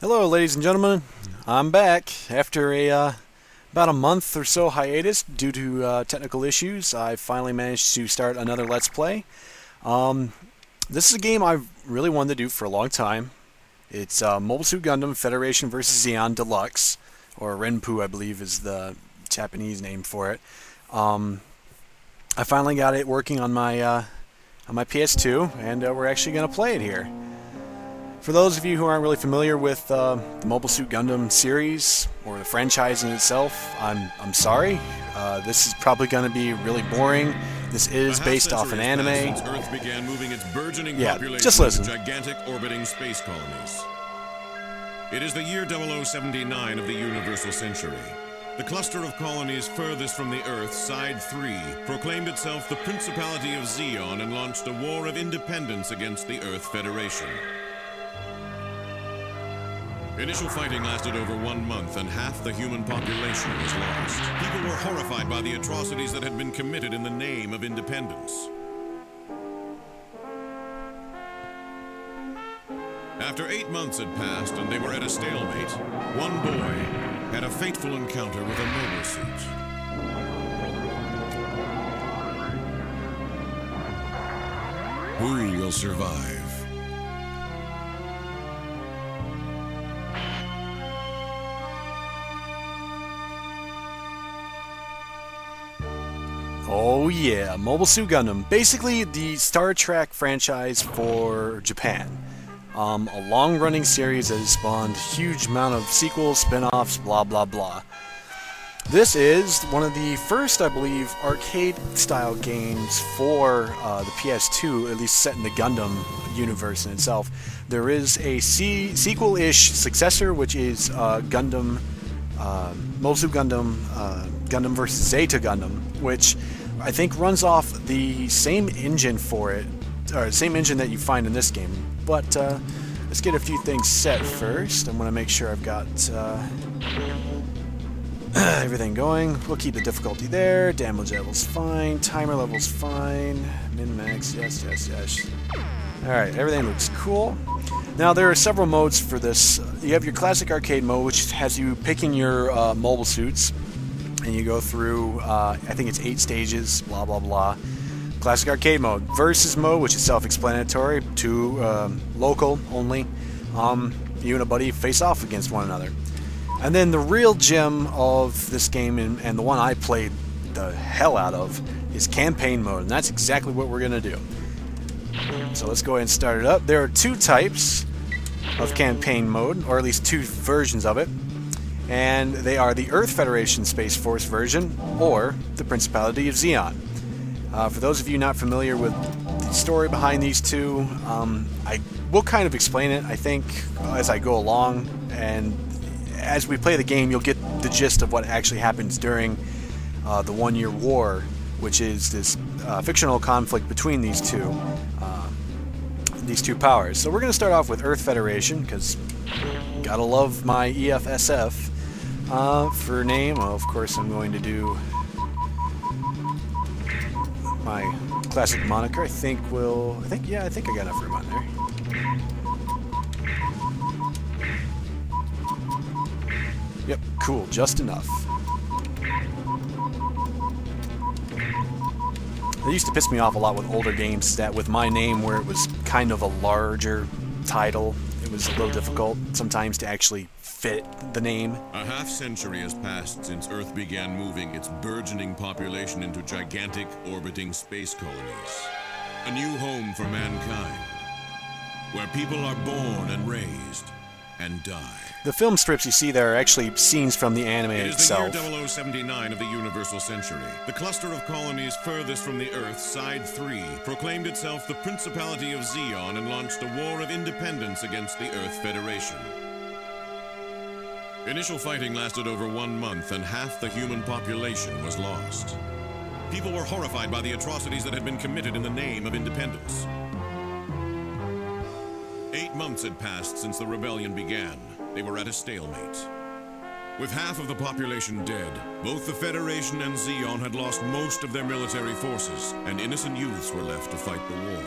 Hello, ladies and gentlemen. I'm back after about a month or so hiatus due to technical issues. I finally managed to start another Let's Play. Um, this is a game I've really wanted to do for a long time. It's Mobile Suit Gundam Federation vs. Zeon Deluxe, or Renpu, I believe, is the Japanese name for it. I finally got it working on my PS2, and we're actually going to play it here. For those of you who aren't really familiar with the Mobile Suit Gundam series or the franchise in itself, I'm sorry. This is probably going to be really boring. This is based off an anime. Since Earth began moving its burgeoning population just listen. to gigantic orbiting space colonies. It is the year 0079 of the universal century. The cluster of colonies furthest from the Earth, Side 3, proclaimed itself the Principality of Zeon and launched a war of independence against the Earth Federation. Initial fighting lasted over 1 month, and half the human population was lost. People were horrified by the atrocities that had been committed in the name of independence. After 8 months had passed and they were at a stalemate, one boy had a fateful encounter with a mobile suit. Who will survive? Oh yeah, Mobile Suit Gundam. Basically the Star Trek franchise for Japan. A long-running series that has spawned a huge amount of sequels, spin-offs, blah blah blah. This is one of the first, I believe, arcade-style games for the PS2, at least set in the Gundam universe in itself. There is a sequel-ish successor, which is Gundam, Mobile Suit Gundam, Gundam vs. Zeta Gundam, which I think runs off the same engine for it, or the same engine that you find in this game. But let's get a few things set first. I'm going to make sure I've got everything going. We'll keep the difficulty there. Damage level's fine. Timer level's fine. Min-max, yes. Alright, everything looks cool. Now, there are several modes for this. You have your classic arcade mode, which has you picking your mobile suits. And you go through, I think it's 8 stages, blah, blah, blah. Classic arcade mode. Versus mode, which is self-explanatory, to local only. You and a buddy face off against one another. And then the real gem of this game, and the one I played the hell out of, is campaign mode. And that's exactly what we're going to do. So let's go ahead and start it up. There are 2 types of campaign mode, or at least 2 versions of it. And they are the Earth Federation Space Force version, or the Principality of Zeon. For those of you not familiar with the story behind these two, I will kind of explain it, I think, as I go along. And as we play the game, you'll get the gist of what actually happens during the One-Year War, which is this fictional conflict between these two powers. So we're going to start off with Earth Federation, because gotta love my EFSF. For name, well, of course, I'm going to do my classic moniker. I think I got enough room on there. Yep, cool, just enough. It used to piss me off a lot with older games that with my name, where it was kind of a larger title, it was a little difficult sometimes to actually fit the name. A half-century has passed since Earth began moving its burgeoning population into gigantic orbiting space colonies. A new home for mankind, where people are born and raised and die. The film strips you see there are actually scenes from the anime itself. It is the year 0079 of the universal century. The cluster of colonies furthest from the Earth, Side 3, proclaimed itself the Principality of Zeon and launched a war of independence against the Earth Federation. Initial fighting lasted over 1 month, and half the human population was lost. People were horrified by the atrocities that had been committed in the name of independence. 8 months had passed since the rebellion began. They were at a stalemate. With half of the population dead, both the Federation and Zeon had lost most of their military forces, and innocent youths were left to fight the war.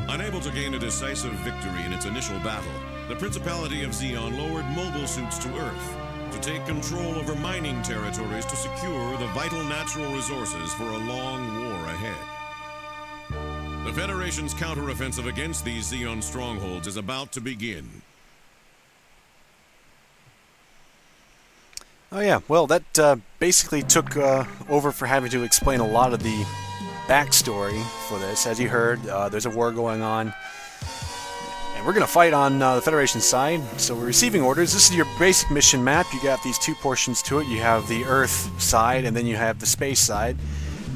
Unable to gain a decisive victory in its initial battle, the Principality of Zeon lowered mobile suits to Earth to take control over mining territories to secure the vital natural resources for a long war ahead. The Federation's counteroffensive against these Zeon strongholds is about to begin. Oh yeah, well that basically took over for having to explain a lot of the backstory for this. As you heard, there's a war going on, and we're going to fight on the Federation side. So we're receiving orders. This is your basic mission map. You got these two portions to it. You have the Earth side, and then you have the space side.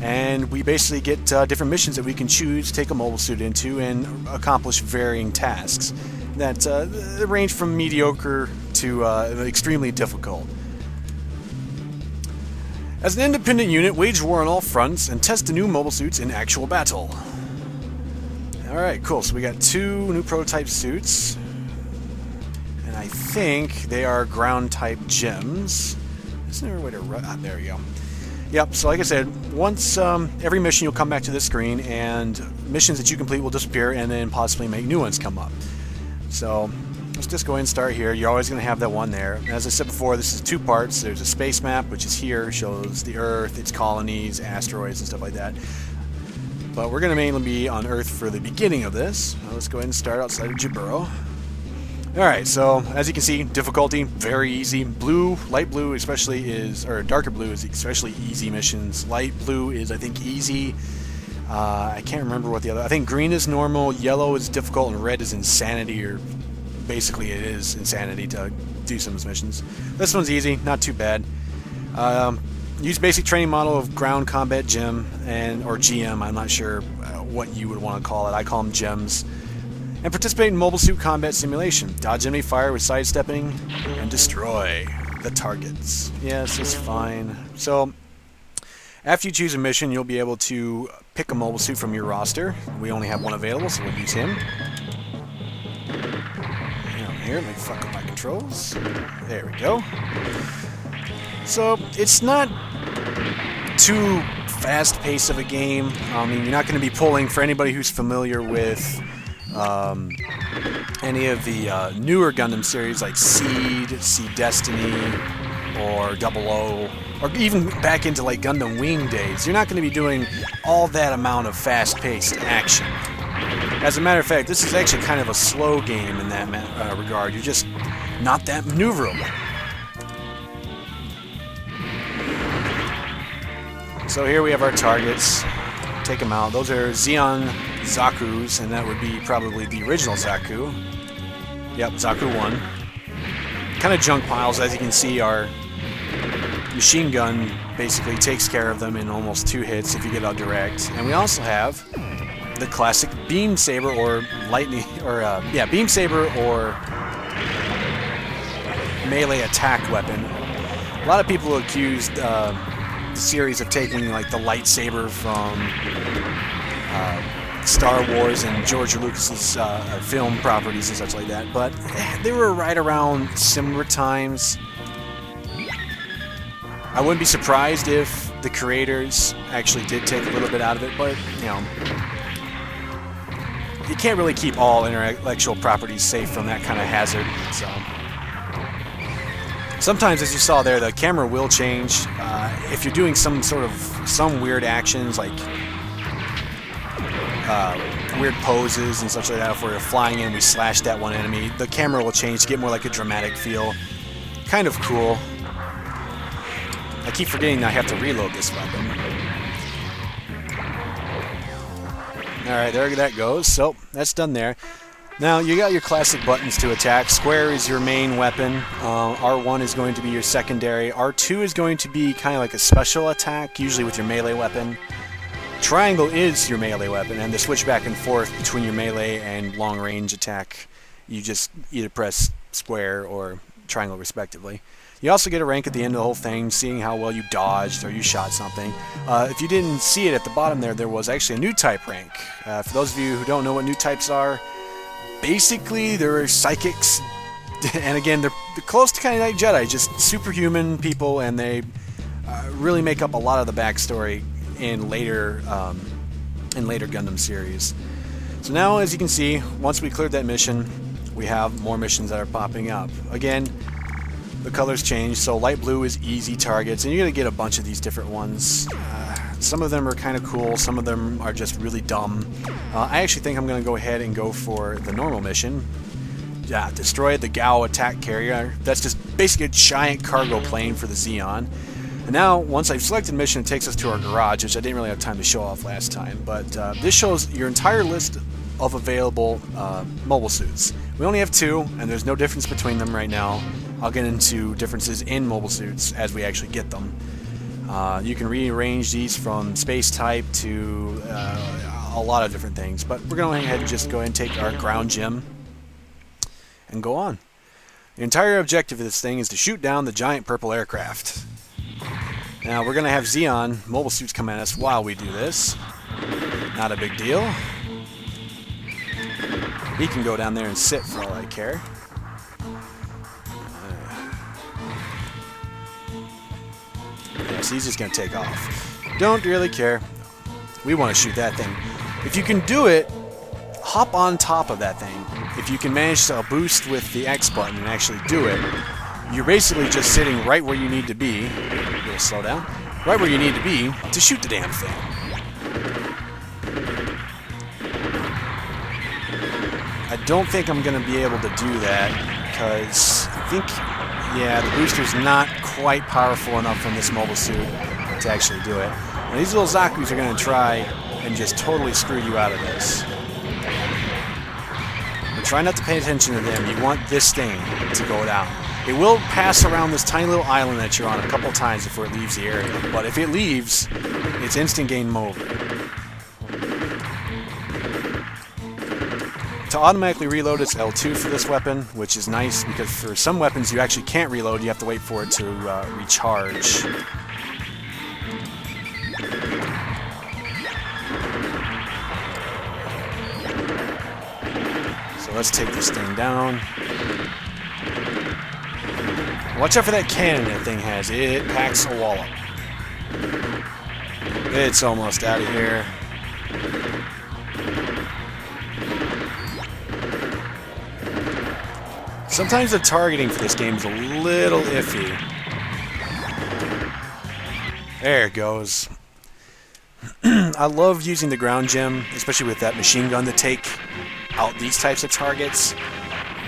And we basically get different missions that we can choose to take a mobile suit into and accomplish varying tasks that range from mediocre to extremely difficult. As an independent unit, wage war on all fronts and test the new mobile suits in actual battle. Alright, cool. So we got two new prototype suits. And I think they are ground-type gems. Isn't there a way to run? Ah, there you go. Yep, so like I said, once every mission you'll come back to this screen, and missions that you complete will disappear and then possibly make new ones come up. So let's just go ahead and start here. You're always going to have that one there. As I said before, this is two parts. There's a space map, which is here, shows the Earth, its colonies, asteroids, and stuff like that. But we're going to mainly be on Earth for the beginning of this. Now let's go ahead and start outside of Jaburo. Alright, so as you can see, difficulty, very easy. Blue, light blue especially is, or darker blue is especially easy missions. Light blue is, I think, easy. I can't remember what the other, I think green is normal, yellow is difficult, and red is insanity, or basically it is insanity to do some of those missions. This one's easy, not too bad. Use basic training model of ground combat gem, or GM, I'm not sure what you would want to call it. I call them gems. And participate in mobile suit combat simulation. Dodge enemy fire with sidestepping, and destroy the targets. Yes, it's fine. So, after you choose a mission, you'll be able to pick a mobile suit from your roster. We only have one available, so we'll use him. Here, let me fuck up my controls. There we go. So, it's not too fast-paced of a game. I mean, you're not going to be pulling, for anybody who's familiar with any of the newer Gundam series like Seed Destiny, or 00, or even back into like Gundam Wing days, you're not going to be doing all that amount of fast-paced action. As a matter of fact, this is actually kind of a slow game in that regard. You're just not that maneuverable. So here we have our targets. Take them out. Those are Zeon Zaku's, and that would be probably the original Zaku. Yep, Zaku 1. Kind of junk piles, as you can see. Our machine gun basically takes care of them in almost 2 hits if you get out direct. And we also have the classic Beam Saber, or lightning, or Beam Saber, or melee attack weapon. A lot of people accused the series of taking like the lightsaber from Star Wars and George Lucas's film properties and such like that, but they were right around similar times. I wouldn't be surprised if the creators actually did take a little bit out of it, but you know, you can't really keep all intellectual properties safe from that kind of hazard. So sometimes, as you saw there, the camera will change if you're doing some weird actions like weird poses and such like that. If we're flying in, we slash that one enemy, the camera will change to get more like a dramatic feel. Kind of cool. I keep forgetting I have to reload this weapon. Alright, there that goes. So, that's done there. Now, you got your classic buttons to attack. Square is your main weapon. R1 is going to be your secondary. R2 is going to be kind of like a special attack, usually with your melee weapon. Triangle is your melee weapon, and to switch back and forth between your melee and long-range attack, you just either press square or triangle respectively. You also get a rank at the end of the whole thing, seeing how well you dodged or you shot something. If you didn't see it at the bottom there was actually a new type rank. For those of you who don't know what new types are, basically they're psychics, and again, they're close to kind of like Jedi, just superhuman people, and they really make up a lot of the backstory in later Gundam series. So now, as you can see, once we cleared that mission, we have more missions that are popping up. Again, the colors change, so light blue is easy targets, and you're going to get a bunch of these different ones. Some of them are kind of cool, some of them are just really dumb. I actually think I'm going to go ahead and go for the normal mission. Yeah, destroy the Gao attack carrier. That's just basically a giant cargo plane for the Zeon. And now, once I've selected mission, it takes us to our garage, which I didn't really have time to show off last time. But this shows your entire list of available mobile suits. We only have 2, and there's no difference between them right now. I'll get into differences in mobile suits as we actually get them. You can rearrange these from space type to a lot of different things. But we're going to go ahead and just go ahead and take our ground gem and go on. The entire objective of this thing is to shoot down the giant purple aircraft. Now we're going to have Zeon mobile suits come at us while we do this. Not a big deal. He can go down there and sit for all I care. Yes, he's just going to take off. Don't really care. We want to shoot that thing. If you can do it, hop on top of that thing. If you can manage to boost with the X button and actually do it, you're basically just sitting right where you need to be. A little slow down. Right where you need to be to shoot the damn thing. I don't think I'm going to be able to do that because I think, yeah, the booster's not quite powerful enough from this mobile suit to actually do it. Now, these little Zaku's are going to try and just totally screw you out of this. But try not to pay attention to them. You want this thing to go down. It will pass around this tiny little island that you're on a couple times before it leaves the area. But if it leaves, it's instant game over. To automatically reload, it's L2 for this weapon, which is nice because for some weapons you actually can't reload. You have to wait for it to recharge. So let's take this thing down. Watch out for that cannon that thing has. It packs a wallop. It's almost out of here. Sometimes the targeting for this game is a little iffy. There it goes. I love using the ground gem, especially with that machine gun to take out these types of targets,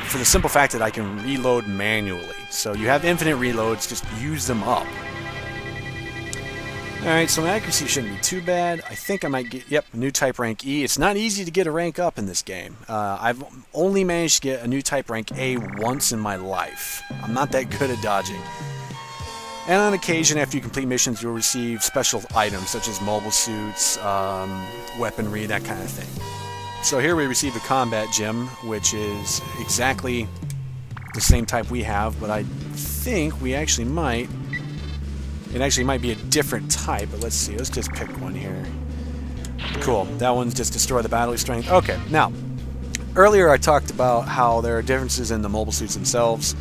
for the simple fact that I can reload manually. So you have infinite reloads, just use them up. Alright, so my accuracy shouldn't be too bad. I think I might get, yep, new type rank E. It's not easy to get a rank up in this game. I've only managed to get a new type rank A once in my life. I'm not that good at dodging. And on occasion, after you complete missions, you'll receive special items such as mobile suits, weaponry, that kind of thing. So here we receive a combat gem, which is exactly the same type we have, but I think we actually might... It actually might be a different type, but let's see. Let's just pick one here. Cool. That one's just destroy the battery strength. Okay, now, earlier I talked about how there are differences in the mobile suits themselves.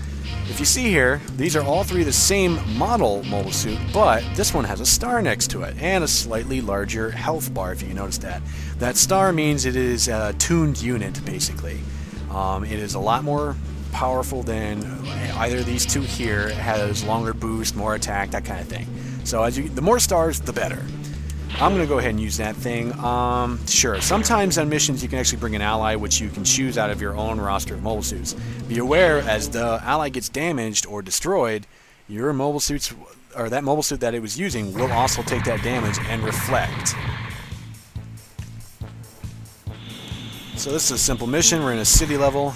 If you see here, these are all 3 the same model mobile suit, but this one has a star next to it, and a slightly larger health bar, if you notice that. That star means it is a tuned unit, basically. It is a lot more powerful than either of these 2 here. It has longer boost, more attack, that kind of thing. So the more stars, the better. I'm going to go ahead and use that thing. Sure, sometimes on missions you can actually bring an ally which you can choose out of your own roster of mobile suits. Be aware, as the ally gets damaged or destroyed, your mobile suits, or that mobile suit that it was using, will also take that damage and reflect. So this is a simple mission. We're in a city level.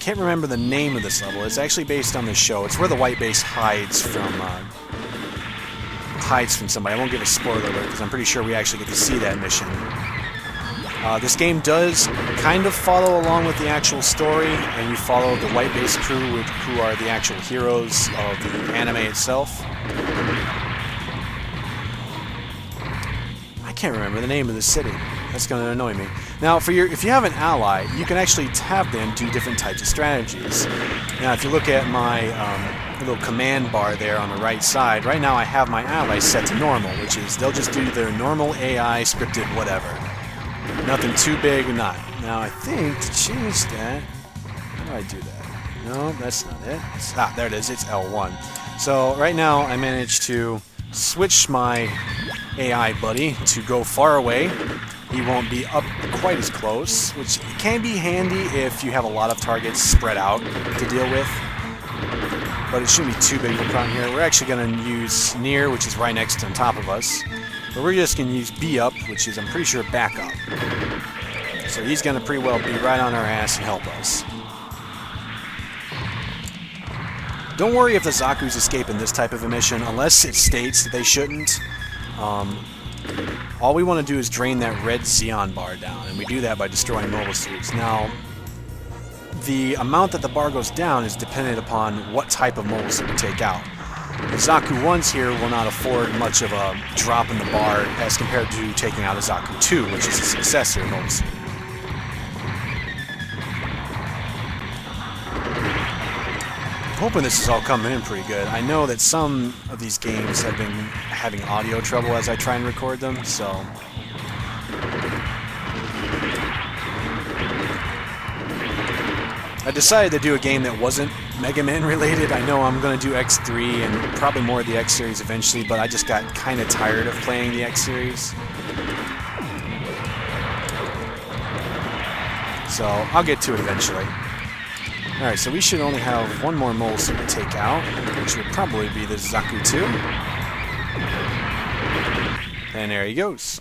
Can't remember the name of this level. It's actually based on the show. It's where the white base hides from somebody. I won't give a spoiler alert because I'm pretty sure we actually get to see that mission. This game does kind of follow along with the actual story, and you follow the white base crew, who are the actual heroes of the anime itself. I can't remember the name of the city. That's going to annoy me. Now, if you have an ally, you can actually have them do different types of strategies. Now, if you look at my little command bar there on the right side, right now I have my allies set to normal, which is they'll just do their normal AI scripted whatever. Nothing too big or not. Now, I think to change that... How do I do that? No, that's not it. Ah, there it is. It's L1. So, right now, I managed to switch my AI buddy to go far away. He won't be up quite as close, which can be handy if you have a lot of targets spread out to deal with. But it shouldn't be too big of a problem here. We're actually going to use near, which is right next to on top of us. But we're just going to use B up, which is, I'm pretty sure, back up. So he's going to pretty well be right on our ass and help us. Don't worry if the Zaku's escape in this type of a mission, unless it states that they shouldn't. All we want to do is drain that red Zeon bar down, and we do that by destroying mobile suits. Now, the amount that the bar goes down is dependent upon what type of mobile suit we take out. The Zaku 1s here will not afford much of a drop in the bar as compared to taking out a Zaku 2, which is a successor mobile suit. I'm hoping this is all coming in pretty good. I know that some of these games have been having audio trouble as I try and record them, so... I decided to do a game that wasn't Mega Man related. I know I'm going to do X3 and probably more of the X series eventually, but I just got kind of tired of playing the X series. So I'll get to it eventually. Alright, so we should only have one more mole suit to take out, which would probably be the Zaku 2. And there he goes.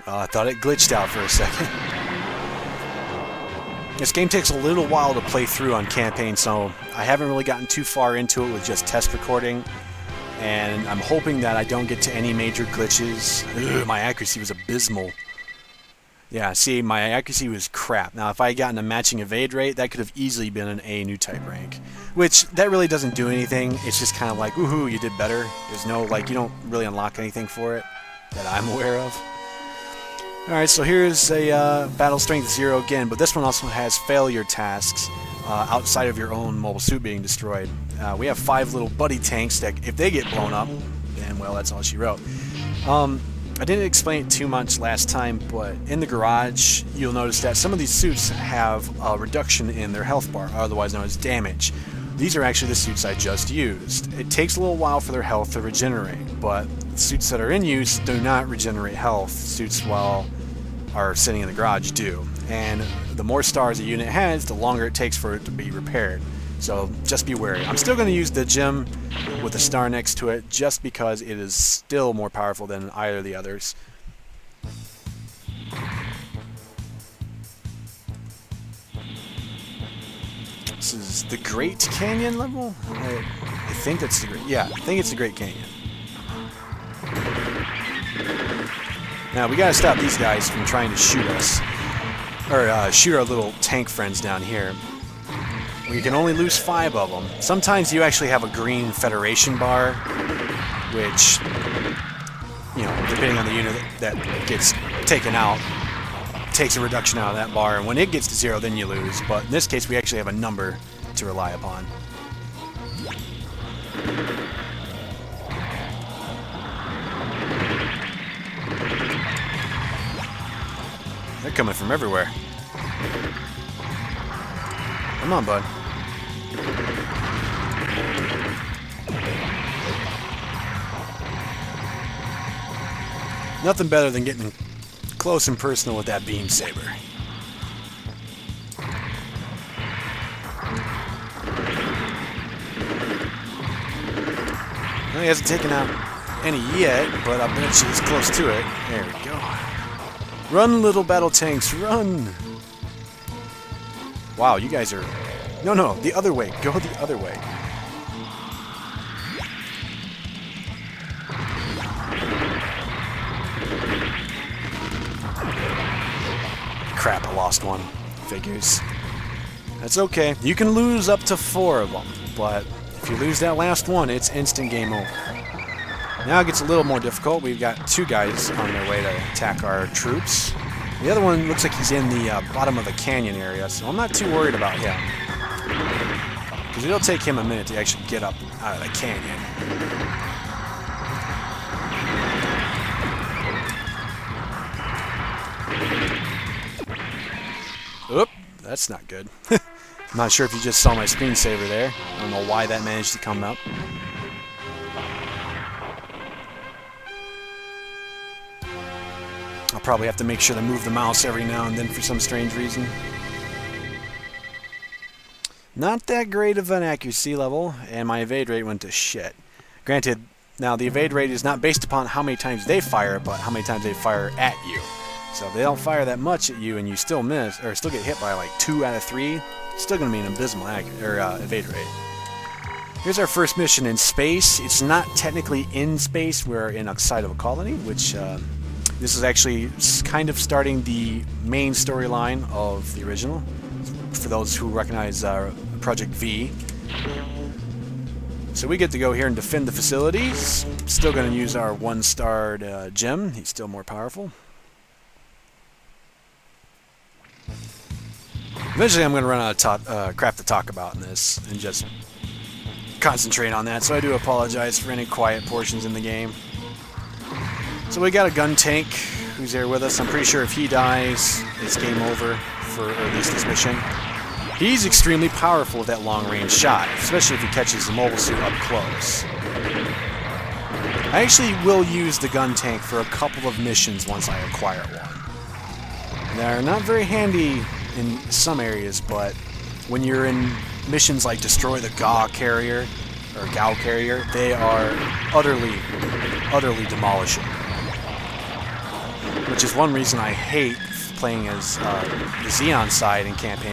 I thought it glitched out for a second. This game takes a little while to play through on campaign, so I haven't really gotten too far into it with just test recording. And I'm hoping that I don't get to any major glitches. Ugh, my accuracy was abysmal. Yeah, see, my accuracy was crap. Now, if I had gotten a matching evade rate, that could have easily been an A new type rank. Which, that really doesn't do anything. It's just kind of like, woohoo, you did better. There's no, like, you don't really unlock anything for it that I'm aware of. Alright, so here's a Battle Strength 0 again, but this one also has failure tasks outside of your own mobile suit being destroyed. We have 5 little buddy tanks that, if they get blown up, then, well, that's all she wrote. I didn't explain it too much last time, but in the garage, you'll notice that some of these suits have a reduction in their health bar, otherwise known as damage. These are actually the suits I just used. It takes a little while for their health to regenerate, but suits that are in use do not regenerate health. Suits while are sitting in the garage do. And the more stars a unit has, the longer it takes for it to be repaired. So just be wary. I'm still going to use the gem with a star next to it just because it is still more powerful than either of the others. This is the Great Canyon level? I think that's the Great... Yeah, I think it's the Great Canyon. Now, we gotta stop these guys from trying to shoot us. Or shoot our little tank friends down here. We can only lose 5 of them. Sometimes you actually have a green Federation bar, which, you know, depending on the unit that gets taken out, takes a reduction out of that bar, and when it gets to 0, then you lose. But in this case, we actually have a number to rely upon. They're coming from everywhere. Come on, bud. Nothing better than getting close and personal with that beam saber. Well, he hasn't taken out any yet, but I bet she's close to it. There we go. Run, little battle tanks, run! Wow, you guys are... No, the other way. Go the other way. Crap, I lost one. Figures. That's okay. You can lose up to 4 of them, but if you lose that last one, it's instant game over. Now it gets a little more difficult. We've got 2 guys on their way to attack our troops. The other one looks like he's in the bottom of the canyon area, so I'm not too worried about him. Because it'll take him a minute to actually get up out of the canyon. Oop, that's not good. I'm not sure if you just saw my screensaver there. I don't know why that managed to come up. I'll probably have to make sure to move the mouse every now and then for some strange reason. Not that great of an accuracy level, and my evade rate went to shit. Granted, now the evade rate is not based upon how many times they fire, but how many times they fire at you. So if they don't fire that much at you and you still miss, or still get hit by like 2 out of 3, it's still going to be an abysmal evade rate. Here's our first mission in space. It's not technically in space. We're in outside of a colony, which this is actually kind of starting the main storyline of the original. For those who recognize Project V. So we get to go here and defend the facilities. Still going to use our 1-starred Jim. He's still more powerful. Eventually I'm going to run out of crap to talk about in this and just concentrate on that, so I do apologize for any quiet portions in the game. So we got a gun tank who's there with us. I'm pretty sure if he dies, it's game over for at least this mission. He's extremely powerful with that long-range shot, especially if he catches the mobile suit up close. I actually will use the gun tank for a couple of missions once I acquire one. They're not very handy in some areas, but when you're in missions like Destroy the GAU carrier, or GAU carrier, they are utterly demolishing. Which is one reason I hate playing as the Zeon side in campaign.